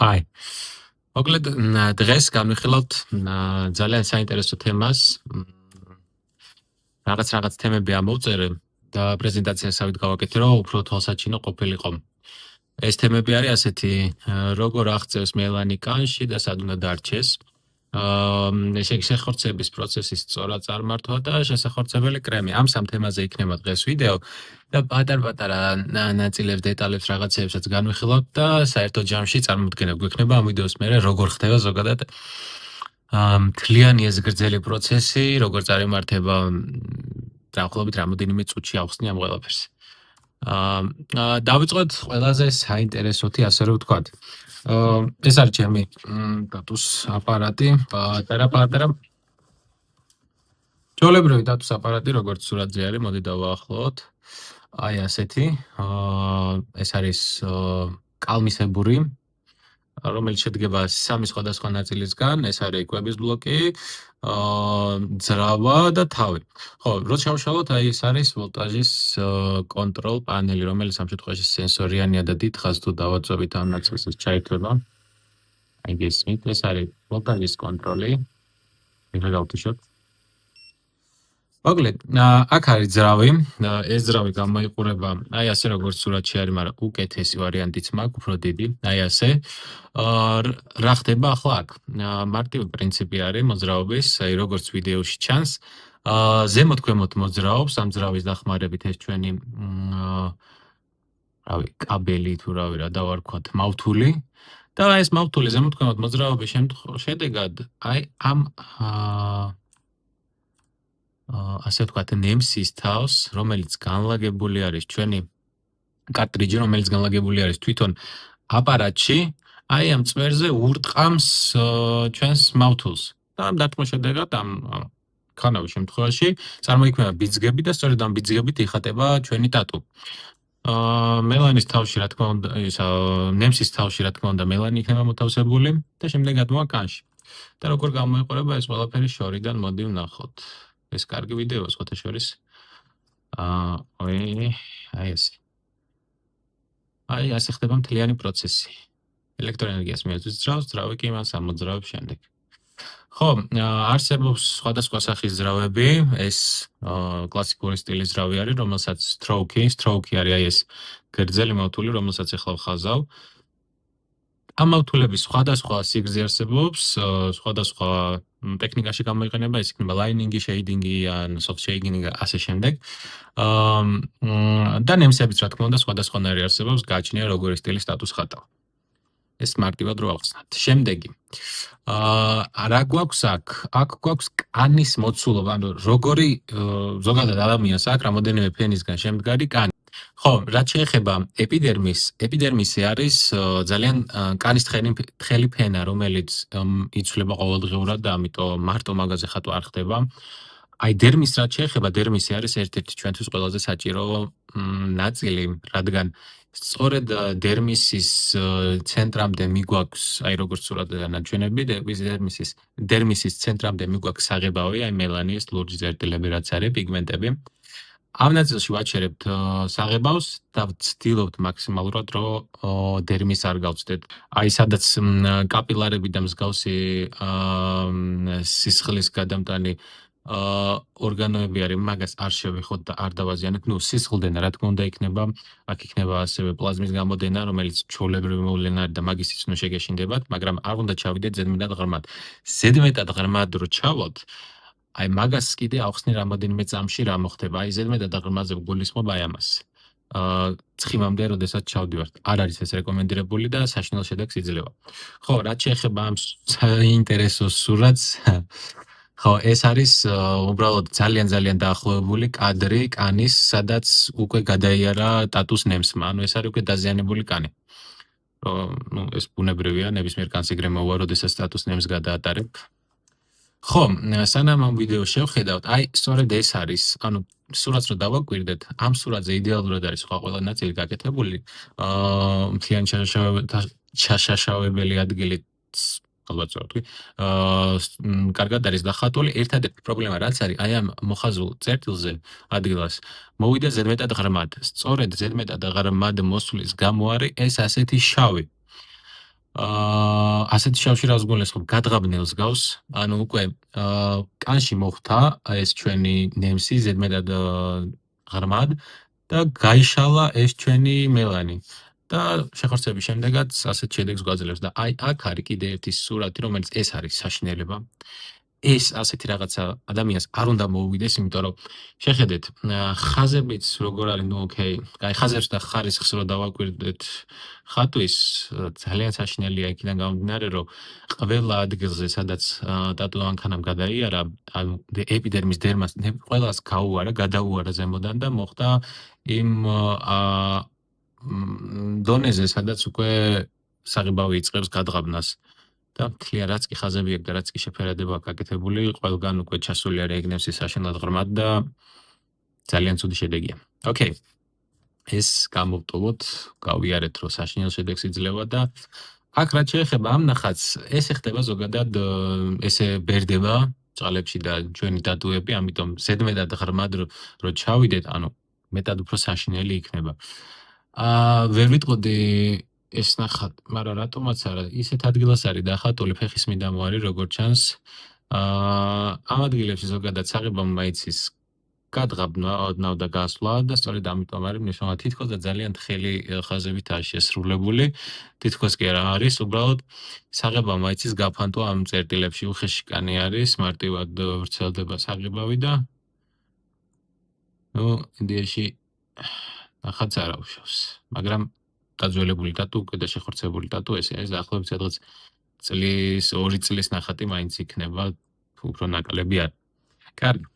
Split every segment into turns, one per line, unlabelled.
აი, მოკლედ დღეს განვიხილავთ ძალიან საინტერესო თემას. რაღაც თემები ამოვწერე და პრეზენტაციასავით გავაკეთე, რომ უფრო თვალსაჩინო ყოფილიყო. ეს თემები არის ასეთი, როგორ აღწევს მელანი კანში და სად უნდა დარჩეს. შეხორცების პროცესის სწორად წარმართვა და შესახორცებელი კრემი. ამ სამ თემაზე იქნება დღეს ვიდეო და პატარ-პატარა ნაწილებს, დეტალებს, რაღაცეებსაც განვიხილავთ და საერთო ჯამში წარმოდგენა გვექნება ამ ვიდეოს მერე როგორ ხდება ზოგადად მთლიანი ეს გრძელი პროცესი, როგორ წარიმართება დაახლოებით რამოდენიმე წუთში ავხსნი ამ ყველაფერს. დავიწყოთ ყველაზე საინტერესოთი, ასე რომ ვთქვათ. ეს არის ჩემი დატუს აპარატი, პატარა ჩვეულებრივი დატუს აპარატი, როგორც სურათზე არის, მოდი დავაახლოთ. აი ასეთი. ეს არის კალმისებური, რომელიც შედგება სამი სხვადასხვა ნაწილისგან. ეს არის კვების ბლოკი, ძრავა და თავი. ხო, რო შევშალოთ, აი ეს არის ვოლტაჟის კონტროლ პანელი, რომელიც ამ შემთხვევაში სენსორიანია და დიდხანს თუ დავაწვევით ამ ნაწილს ის ჩაირთვება. აი გესმით, ეს არის ვოლტაჟის კონტროლი. ეხლა გავთიშოთ. მოკლედ, აქ არის ძრავი, ეს ძრავი გამოიყურება, აი ასე როგორც სურათში არის, მაგრამ უკეთესი ვარიანტიც მაქვს, უფრო დიდი, აი ასე. რა ხდება ახლა აქ? მარტივი პრინციპი არის მოძრაობის, აი როგორც ვიდეოში ჩანს. ზემოთ-ქვემოთ მოძრაობს, ამ ძრავის დახმარებით ეს ჩვენი კაბელი თუ რა დავარქვათ, მავთული. და ეს მავთული ზემოთ-ქვემოთ მოძრაობის შედეგად, აი ამ ასე ვთქვათ, ნემსის თავს, რომელიც განლაგებული არის ჩვენი კარტრიჯი, რომელიც განლაგებული არის თვითონ აპარატში, აი ამ წვერზე ურტყამს ჩვენს მავთულს. და ამ დარტყმის შედეგად ამ ქანავის შემთხვევაში წარმოიქმნება ბიძგები და სწორედ ამ ბიძგებით იხატება ჩვენი ტატუ. მელანის თავში, რა თქმა უნდა, ნემსის თავში, რა თქმა უნდა, მელანი იქნება მოთავსებული და შემდეგ გადმოვა კანში. და როგორ გამოიყურება ეს ყველაფერი შორიდან, მოდი ვნახოთ. ეს კარგი ვიდეოა, სხვათა შორის. აი ესე. აი ასე ხდება მთლიანი პროცესი. ელექტროენერგიას მიაწვის ძრავს, ძრავი კი მას ამოძრავებს შემდეგ. ხო, არსებობს სხვადასხვა სახის ძრავები, ეს კლასიკური სტილის ძრავი არის, რომელსაც სტროუქი არის აი ეს გრძელი მავთული, რომელსაც ახლა ვხაზავ. ამ მავთულების სხვადასხვა სიგრძე არსებობს, სხვადასხვა ტექნიკაში გამოიყენება, ეს იქნება ლაინინგი, შეიდინგი ან soft shading ასე შემდეგ. და ნემსებიც რა თქმა უნდა სხვადასხვანაირი არსებობს, გააჩნია როგორი სტილის სტატუს ხატავ. ეს მარტივად რო ავხსნათ. შემდეგი. რა გვაქვს აქ? აქ გვაქვს კანის მოცულობა, ანუ როგორი ზოგადად ადამიანს აქ რამოდენიმე ფენისგან შემდგარი კანი. ხო, რაც შეეხება ეპიდერმისი არის ძალიან კანის თხელი ფენა, რომელიც იცვლება ყოველდღიურად და ამიტომ მარტო მაგაზე ხატვა არ ხდება. აი დერმის რაც შეეხება, დერმისი არის ერთ-ერთი ჩვენთვის ყველაზე საჭირო ნაწილი, რადგან სწორედ დერმისის ცენტრამდე მიგვაქვს, აი როგორც სურათიდან აჩვენები, დერმისის ცენტრამდე მიგვაქვს საღებავი, აი მელანის ლურჯი წერტილები რაც არის, პიგმენტები. ამ ნაწილში ვაჩერებთ საღებავს და ვცდილობთ მაქსიმალურად, რომ დერმის არ გავწდეთ. აი სადაც კაპილარები და მსგავსი სისხლის გადამტანი ორგანოები არის, მაგას არ შევეხოთ და არ დავაზიანოთ. სისხლდენა რა თქმა უნდა იქნება, აქ იქნება ასევე პლაზმის გამოდენა, რომელიც ჩვეულებრივი მოვლენა არის და მაგისიც უნდა შეგეშინდებათ, მაგრამ არ უნდა ჩავიდეთ ზედმეტად ღრმად. ზედმეტად ღრმად რო ჩავალთ, აი მაგას კიდე ავხსნი რამოდენიმე წამში რა მოხდება. აი ზედმეტად ღრმაზე ვგულისხმობ აი ამას. ცხიმამდე, როდესაც ჩავდივართ. არ არის ეს რეკომენდირებული და საშინელ შედეგს იძლევა. ხო, რაც შეეხება ამ საინტერესო სურათს, ხო, ეს არის უბრალოდ ძალიან დაახლოებული კადრი კანის, სადაც უკვე გადაიარა ტატუს ნემსმა. ანუ ეს არის უკვე დაზიანებული კანი. ეს ბუნებრივია, ნებისმიერ კანს იგრე მოვა, როდესაც ტატუს ნემს გადაატარებ. ხო, სანამ ამ ვიდეოს შევხედავთ, აი სწორედ ეს არის, ანუ სურათს რო დავაკვირდეთ, ამ სურათზე იდეალურად არის ყველა ნაწილი გაკეთებული. მთლიანი ჩაშაშავებელი ადგილი ალბათ ვთქვი, კარგად არის დახატული. ერთადერთი პრობლემა რაც არის, აი ამ მოხაზულ წერტილზე ადგილას მოვიდა ზედმეტად ღრმად. სწორედ ზედმეტად ღრმად მოსვლის გამო არის ეს ასეთი შავი. ასეთი შავში რას გულისხმობ? გადღაბნელს გავს, ანუ უკვე კანში მოხვდა ეს ჩვენი ნემსი ზედმეტად ღრმად და გაიშალა ეს ჩვენი მელანი. და შეხორცების შემდეგაც ასეთ შედეგს გვაძლევს და აი აქ არის კიდე ერთი სურათი, რომელიც ეს არის საშინელება. ეს ასეთი რაღაცა ადამიანს არ უნდა მოუვიდეს, იმიტომ რომ შეხედეთ, ხაზებიც როგორ არის, ნუ ოკეი, აი ხაზებს და ხარისხს რო დავაკვირდეთ ხატვის, ძალიან საშინელია იქიდან გამომდინარე, რომ ყველა ადგილზე, სადაც ტატუ მანქანამ გადაიარა, ანუ ეპიდერმის დერმას ყველას გაუარა, გადაუარა ზემოდან და მოხდა იმ დონეზე, სადაც უკვე საღებავი იწყებს გადღაბნას. და მთლიან რაც კი ხაზები აქვს და რაც კი შეფერადება აქვს გაკეთებული, ყველგან უკვე ჩასული არის ეგნევსი საშინლად ღრმად და ძალიან ცუდი შედეგია. ოკეი. ეს გამოვტოვოთ, გავიარეთ, რომ საშინელ შედეგს იძლევა და აქ რაც შეეხება ამ ნახატს, ესე ხდება ზოგადად, ესე ბერდება წყალებში და ჩვენი ტატუები, ამიტომ ზედმეტად ღრმად რო ჩავიდეთ, ანუ მეტად უფრო საშინელი იქნება. ვერ ვიტყოდი ეს ნახატ, მაგრამ რატომაც არა, ისეთ ადგილას არის დახატული ფეხის მიდამოარი, როგორც ჩანს. ამ ადგილებში ზოგადად საღებავ მაიცის გადღაბნა ოდნავ და გასვლა და სწორედ ამიტომ არის მნიშვნელოვანი თითქოს და ძალიან თხელი ხაზებითაა შესრულებული. თითქოს კი არა არის, უბრალოდ საღებავ მაიცის გაფანტვა ამ წერტილებში უხეში კანი არის, მარტივად ვრცელდება საღებავი და ნუ ინდიაში ნახატს არ აუშავს, მაგრამ დაძველებული ტატუ უკვე და შეხორცებული ტატუ ესე არის დაახლოებით სადღაც წლის 2 წლის ნახატი მაინც იქნება, უფრო ნაკლები არ. კარგი.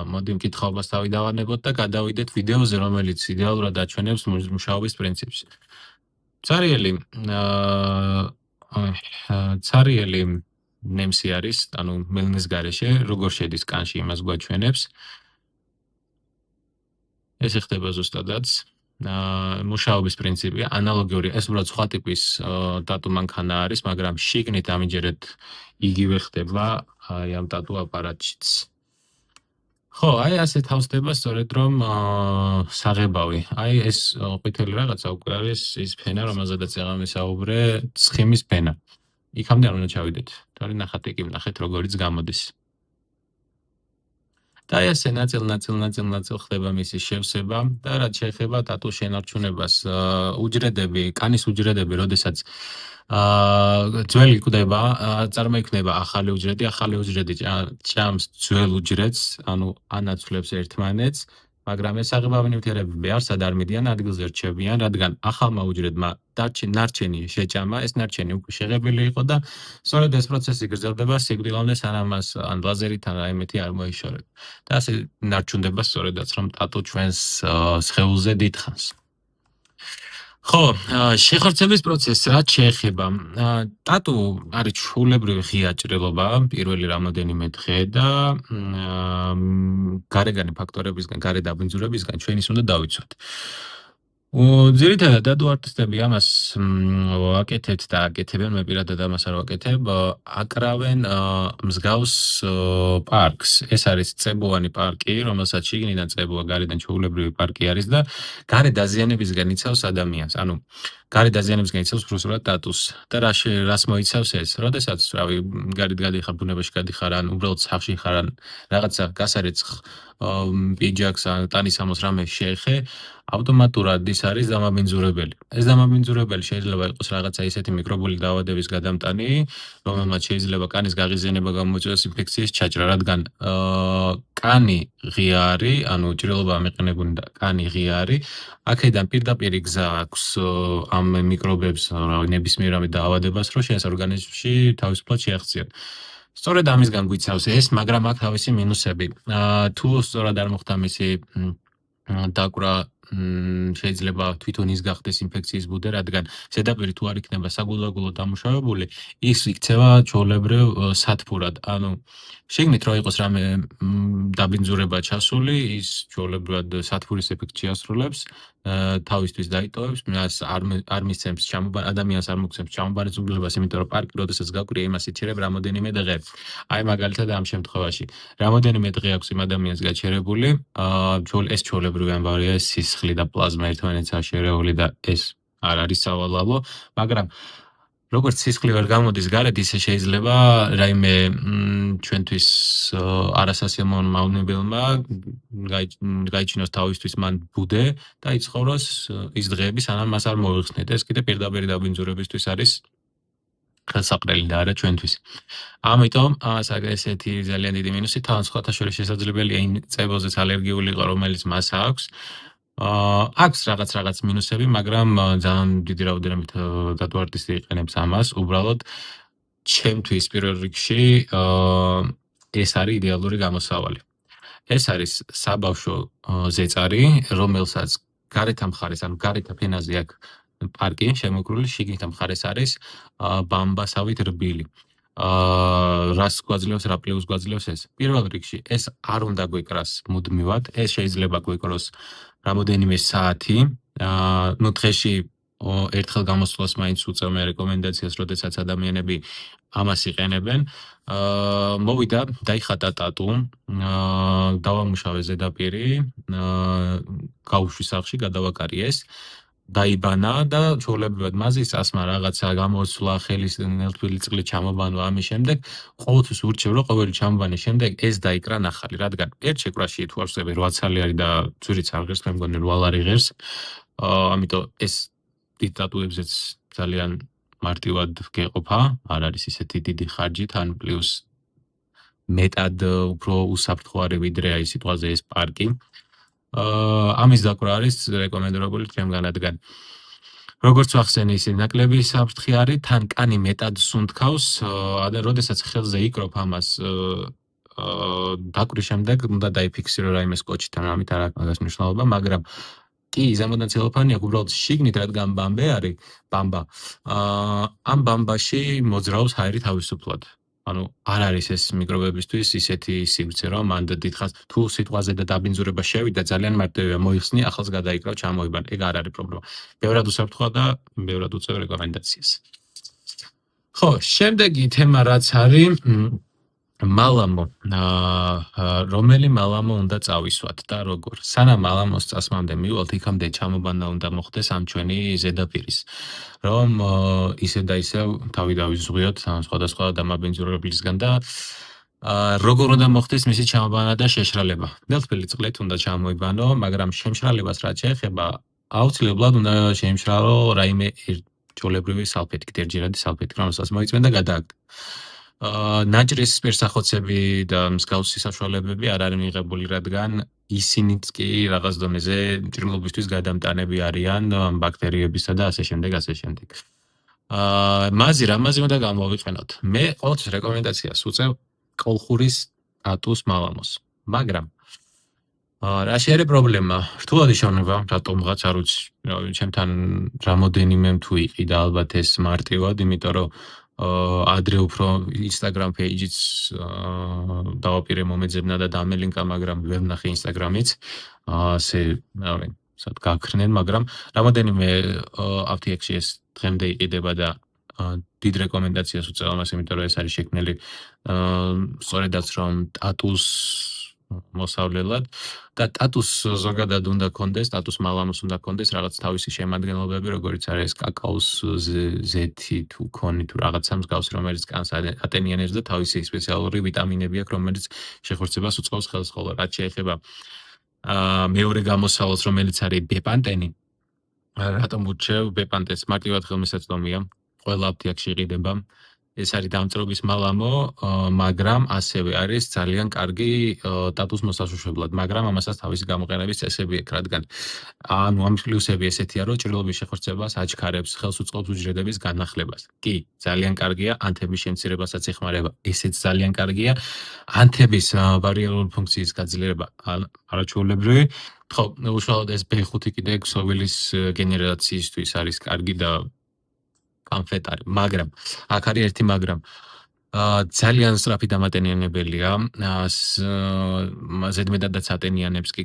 მოდი მკითხაობას დავიდავანებოთ და გადავიდეთ ვიდეოზე, რომელიც იდეალურად აჩვენებს მუშაობის პრინციპს. ცარიელი ნემსი არის, ანუ მელნის გარეშე, როგორ შედის კანში, იმას გვაჩვენებს. ეს ხდება ზუსტადაც. მუშაობის პრინციპი ანალოგიური, ეს უბრალოდ სხვა ტიპის ტატუ მანქანა არის, მაგრამ შიგნით ამიჯერეთ იგივე ხდება აი ამ ტატუ აპარატშიც. ხო, აი ასე თავსდება სწორედ რომ საღებავი. აი ეს ყვითელი რაღაცა უკვე არის ის ფენა, რომელზედაც აღამისაუბრე, ცხიმის ფენა. იქამდე არ უნდა ჩავიდეთ. თორე ნახატი კი ვნახეთ როგორიც გამოდის. და აი ასე ნაწილ ხდება მისი შევსება და რაც შეეხება ტატუს შენარჩუნებას, უჯრედები, კანის უჯრედები, როდესაც ძველი კვდება, წარმოიქმნება ახალი უჯრედი ჭამს ძველ უჯრედს, ანუ ანაცვლებს ერთმანეთს, მაგრამ ეს საღებავი ნივთიერებები არსად არ მიდიან ადგილზე რჩებიან, რადგან ახალმა უჯრედმა ნარჩენი შეჭამა, ეს ნარჩენი უკვე შეღებილი იყო და სწორედ ეს პროცესი გრძელდება სიკვდილამდე, სანამ მას ან ლაზერით ან რაიმეთი არ მოიშორება. და ასე ნარჩუნდება სწორედაც რომ ტატუ ჩვენს სხეულზე დიდხანს. ხო, შეხორცების პროცესს რაც შეეხება, ტატუ არის ჩვეულებრივი ღია ჭრილობა პირველი რამოდენიმე დღე და გარეგანი ფაქტორებისგან, გარე დაბინძურებისგან ჩვენის უნდა დავიცვათ. ძირითადად ტატუ არტისტები ამას ვაკეთებთ და აკეთებენ, მე პირადად ამას არ ვაკეთებ, აკრავენ მსგავს პარკს. ეს არის წებოვანი პარკი, რომელსაც შიგნიდან წებოა, გარედან ჩვეულებრივი პარკი არის და გარე დაზიანებისგან იცავს ადამიანს. ანუ გარე დაზიანებისგან იცავს ბრუსურად ტატუს. და რას მოიცავს ეს? როდესაც რავი, გარეთ გადიხარ, ბუნებაში გადიხარ, ან უბრალოდ სახლში ხარ, ან რაღაცა გასარეცხ პიჯაკს ან ტანისამოს რამე შეეხე, ავტომატურად ის არის დამაბინძურებელი. ეს დამაბინძურებელი შეიძლება იყოს რაღაცა ისეთი მიკრობული დაავადების გადამტანი, რომელმაც შეიძლება კანის გაღიზიანება გამოიწვიოს ინფექციის ჩაჭრა, რადგან კანი ღია არის, ანუ ჭრილობა ამეყენებული და კანი ღია არის. აქედან პირდაპირ გზა აქვს ამ მიკრობებს, ნებისმიერ რამე დაავადებას, რომ შენს ორგანიზმში თავისუფლად შეახციონ. სწორედ ამისგან გვიცავს ეს, მაგრამ აქ თავისი მინუსები. თუ სწორად არ მოხდა მისი დაკვრა, შეიძლება თვითონ ის გახდეს ინფექციის ბუდე, რადგან ზედაპირი თუ არ იქნება საგულაგულო დამუშავებული, ის იქცევა ჩვეულებრივ სათბურად. ანუ შიგნით რო იყოს რამე დაბინძურება ჩასული, ის ჩვეულებრივად სათბურის ეფექტს შეასრულებს, თავისთვის დაიტოვებს, არ მისცემს ადამიანს არ მოგცემს ჩამოყალიბებას, იმიტომ რომ პარკი როდესაც გაკვირია, იმას იჩერებ რამოდენიმე დღე. აი მაგალითად ამ შემთხვევაში, რამოდენიმე დღე აქვს იმ ადამიანს გაჩერებული, ეს ჩვეულებრივი ამბავია, სისხლი და პლაზმა ერთმანეთს აშერეული და ეს არ არის სავალალო, მაგრამ როგორც სისხლი ვერ გამოდის გარეთ, ისე შეიძლება რაიმე ჩვენთვის არასასიამოვნო მავნებელმა გაიჩინოს თავისთვის მან ბუდე და იცხოვროს ის დღეები, სანამ მას არ მოიხსნით. ეს კიდე პირდაპირ დაბინძურებისთვის არის ხელსაყრელი და არა ჩვენთვის. ამიტომ ესეთი ძალიან დიდი მინუსი, თან სხვათა შორის შესაძლებელია იმ წებოზეც ალერგიული იყო, რომელიც მას აქვს. აქვს რაღაც მინუსები, მაგრამ ძალიან დიდი რაოდენობით დატვირთვისი იყენებს ამას. უბრალოდ ჩემთვის პირველ რიგში ეს არის იდეალური გამოსავალი. ეს არის საბავშვო ზეწარი, რომელსაც გარეთ მხარეს, ანუ გარეთ ფენაზე აქვს პარკი შემოგრული, შიგნით მხარეს არის ბამბასავით რბილი. რას გვაძლევს, რა პლუს გვაძლევს ეს? პირველ რიგში ეს არ უნდა გვეკრას მუდმივად, ეს შეიძლება გვეკროს რამოდენიმე საათი. ნუ დღეში ერთხელ გამოსვლას მაინც უწევ მე რეკომენდაციას, როდესაც ადამიანები ამას იყენებენ. მოვიდა, დაიხატა ტატუ, დავამუშავე ზედაპირი, გავუშვი სახლში, გადავაკარიეს, დაიბანა და ჩვეულებრივად მაზის ასმა რაღაცა გამოსვლა, ხელის ნელთვილი წყლით ჩამობანვა ამის შემდეგ, ყოველთვის ურჩევ, რომ ყოველი ჩამობანის შემდეგ ეს დაიკრა ნახალი, რადგან ერთ შეკვრაში თუ არ ვწდები 8 ცალი არის და ძვირიც არ ღერს, მე მგონი 8 არ იღერს. ამიტომ ეს დიდ ტატუებზეც ძალიან მარტივად გეყოფა, არ არის ისეთი დიდი ხარჯი, თან პლუს მეტად უფრო უსაფრთხო არის ვიდრე აი სიტყვაზე ეს პარკი. ამის დაკვრა არის რეკომენდებული ჩემგან, რადგან როგორც ვახსენე, ის ნაკლები საფრთხე არის, თან კანი მეტად სუნთქავს, და როდესაც ხელზე იკროფ ამას დაკვრის შემდეგ უნდა დაიფიქსირო რაიმე სკოჩთან, ამით არ აქვს მაგას მნიშვნელობა, მაგრამ კი, ზემოდან ცელოფანი აქვს, უბრალოდ შიგნით რადგან ბამბე არის, ბამბა. ამ ბამბაში მოძრაობს ჰაერი თავისუფლად. ანუ არ არის ეს მიკრობებისთვის ისეთი სივრცე, რომ მან დიდხანს თუ სიტყვაზე და დაბინძურება შევიდა, ძალიან მარტივია მოიხსნი, ახალს გადაიკრავ, ჩამოიბან. ეგ არ არის პრობლემა. ბევრად უსაფრთხოა და ბევრად უწევ რეკომენდაციას. ხო, შემდეგი თემა რაც არის მალამო, რომელი მალამო უნდა წავისვათ და როგორ. სანამ მალამოს წასმამდე მივალთ, იქამდე ჩამობანა უნდა მოხდეს ამ ჩვენი ზედაპირის, რომ ისე და ისე თავი დავიზღვიოთ სხვადასხვა დამაბინძურებლისგან და როგორ უნდა მოხდეს მისი ჩამობანა და შეშრალება. ნელთბილი წყლით უნდა ჩამოიბანო, მაგრამ შემშრალებას რაც შეეხება, აუცილებლად უნდა შეიმშრალო რაიმე ჩვეულებრივი სალფეტი, ერთჯერადი სალფეტი, რომელსაც მოიწმენ და გადააგდო. ნაჭრის სპირსახოცები და მსგავსი საშუალებები არ არის მიღებული, რადგან ისინიც კი რაღაც დონეზე ჭრილობისთვის გადამტანები არიან ბაქტერიებისა და ასე შემდეგ, ასე შემდეგ. მაზი რამაზე უნდა გამოვიყენოთ? მე ყოველთვის რეკომენდაციას უწევ კოლხურის ტატუს მალამოს, მაგრამ რა შეიძლება პრობლემა? რთულად იშოვნება, რატომღაც არ ვიცი, ჩემთან რამოდენიმე თუ იყიდა ალბათ ეს მარტივად, იმიტომ რომ ადრე უფრო Instagram page-იც დავაპირე მომეძებნა და დამელინკა, მაგრამ ვერ ვნახე Instagram-იც. ასე, სად გაქრნენ, მაგრამ რამოდენიმე აფთიაქში ეს დღემდე იყიდება და დიდ რეკომენდაციას უწევ ამას, იმიტომ რომ ეს არის შექმნილი სწორედაც რომ ტატუს მოსავლელად და ტატუს ზოგადად უნდა კონდეს, ტატუს მალამოს უნდა კონდეს რაღაც თავისი შემადგენლობები, როგორც არის კაკაოს ზეთი თუ კონი თუ რაღაცა მსგავსი, რომელიც კანს ატენიანებს და თავისი სპეციალური ვიტამინები აქვს, რომელიც შეხორცებას უწყობს ხელს, ხოლო რაც შეეხება მეორე გამოსავალს, რომელიც არის ბეპანტენი. რატომ ურჩევ ბეპანტენს? მარტივად ხელმისაწვდომია, ყველა აფთიაქში იყიდება. ეს არის დამწრობის მალამო, მაგრამ ასევე არის ძალიან კარგი ტატუს მოსაშუშებლად, მაგრამ ამასაც თავისი გამოყენების წესები აქვს, რადგან ამის პლუსები ესეთია, რომ ჭრილობის შეხორცებას აჩქარებს, ხელს უწყობს უჯრედების განახლებას. კი, ძალიან კარგია, ანთების შემცირებასაც ეხმარება, ესეც ძალიან კარგია. ანთების ვარიალური ფუნქციის გაძლიერება არაჩვეულებრივი. ხო, უშუალოდ ეს B5 კიდე ქსოვილის გენერაციისთვის არის კარგი და კამფეტარი, მაგრამ აქ არის ერთი მაგრამ. ძალიან სწრაფი დამატენიანებელია, ზედმეტადაც ატენიანებს კი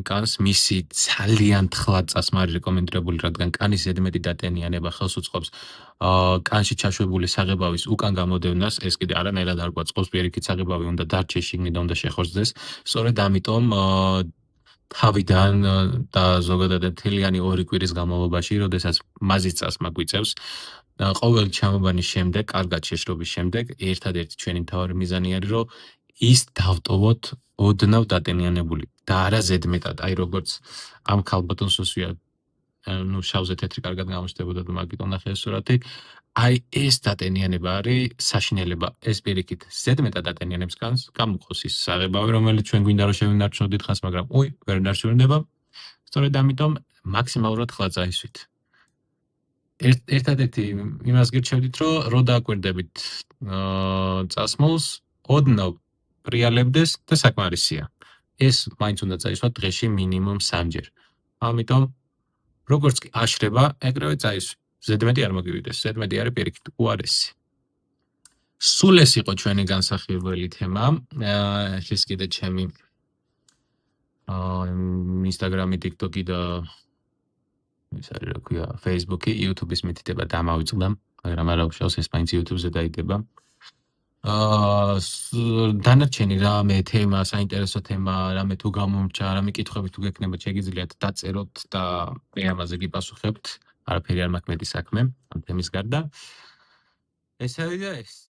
კანს, მისი ძალიან თხლად წასმა არის რეკომენდებული, რადგან კანის ზედმეტი დატენიანება ხელს უწყობს კანში ჩაშვებული საღებავის უკან გამოდევნას, ეს კიდე არანაირად არ გვაწყობს, პირიქით საღებავი უნდა დარჩეს შიგნით და უნდა შეხორცდეს. სწორედ ამიტომ თავიდან და ზოგადად მთლიანი 2 კვირის განმავლობაში, როდესაც მაზის წასმა გვიწევს, ყოველი ჩამობანის შემდეგ, კარგად შეშრობის შემდეგ, ერთადერთი ჩვენი მთავარი მიზანი არის, რომ ის დავტოვოთ ოდნავ დატენიანებული და არა ზედმეტად, აი როგორც ამ ქალბატონს უსვია შავზე თეთრი კარგად გამოჩნდებოდა და მაგიტომ ნახე ეს სურათი. აი ეს დატენიანება არის საშინელება. ეს პირიქით ზედმეტად დატენიანებს განს, გამოყოს ის საღებავი, რომელიც ჩვენ გვინდა რომ შევინარჩუნოთ ხანს, მაგრამ ვერ ინარჩუნდება. სწორედ ამიტომ მაქსიმალურად ხლა წაისვით. ერთადერთი იმას გირჩევდით, რომ დააკვირდებით წასმულს, ოდნავ პრიალებდეს და საკმარისია. ეს მაინც უნდა წაისვათ დღეში მინიმუმ 3 ჯერ. ამიტომ როგორც კი აშრება, ეგრევე წაისვით. ზედმეტი არ მოგივიდეს, ზედმეტი არის პირიქით უარესი. სულ ეს იყო ჩვენი განსახილველი თემა. ეს კიდე ჩემი Instagram-ი, TikTok-ი და ის არის რა ქვია, Facebook-ი, YouTube-ის მითითება დამავიწყდა, მაგრამ არა უშავს ეს მაინც YouTube-ზე დაიდება. დანარჩენი რამე თემა, საინტერესო თემა, რამე თუ გამომრჩა, რამე კითხვები თუ გექნებათ, შეგიძლიათ დაწეროთ და მე ამაზე გიპასუხებთ. არაფერი არ მაქვს მეტი საქმე ამ თემის გარდა. ესაა და ეს.